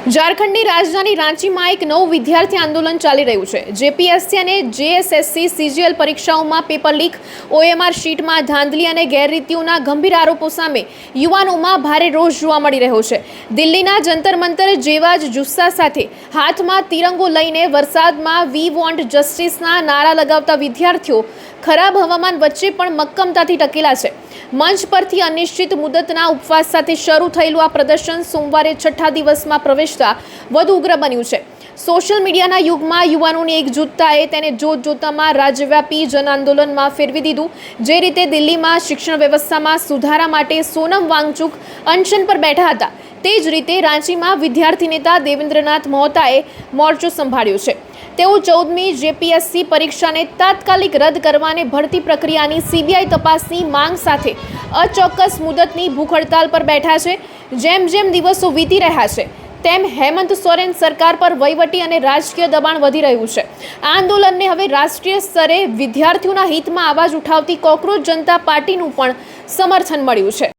ઝારખંડની રાજધાની રાંચીમાં એક નવું વિદ્યાર્થી આંદોલન ચાલી રહ્યું છે। જેપીએસસી અને જેએસએસસી સીજીએલ પરીક્ષાઓમાં પેપર લીક, ઓએમઆર શીટમાં ધાંધલી અને ગેરરીતિઓના ગંભીર આરોપો સામે યુવાનોમાં ભારે રોષ જોવા મળી રહ્યો છે। દિલ્હીના જંતર મંતર જેવા જ જુસ્સા સાથે હાથમાં તિરંગો લઈને વરસાદમાં વી વોન્ટ જસ્ટિસના નારા લગાવતા વિદ્યાર્થીઓ ખરાબ હવામાન વચ્ચે પણ મક્કમતાથી ટકેલા છે। મંચ પરથી અનિશ્ચિત મુદતના ઉપવાસ સાથે શરૂ થયેલું આ પ્રદર્શન સોમવારે છઠ્ઠા દિવસમાં પ્રવેશતા વધુ ઉગ્ર બન્યું છે। સોશિયલ મીડિયાના યુગમાં યુવાનોની એકજૂથતાએ તેને જોતજોતામાં રાજ્યવ્યાપી જન આંદોલનમાં ફેરવી દીધું। જે રીતે દિલ્હીમાં શિક્ષણ વ્યવસ્થામાં સુધારા માટે સોનમ વાંગચુક અનશન પર બેઠા હતા, તે જ રીતે રાંચીમાં વિદ્યાર્થી નેતા દેવેન્દ્રનાથ મહોતાએ મોરચો સંભાળ્યો છે। તેઓ 14મી જેપીએસસી પરીક્ષાને તાત્કાલિક રદ કરવાને ભરતી પ્રક્રિયાની સીબીઆઈ તપાસની માંગ સાથે અચોક્કસ મુદતની ભૂખ હડતાલ પર બેઠા છે। જેમ જેમ દિવસો વીતી રહ્યા છે તેમ હેમંત સોરેન સરકાર પર વહીવટી અને રાજકીય દબાણ વધી રહ્યું છે। આ આંદોલનને હવે રાષ્ટ્રીય સ્તરે વિદ્યાર્થીઓના હિતમાં અવાજ ઉઠાવતી કોકરોચ જનતા પાર્ટીનું પણ સમર્થન મળ્યું છે।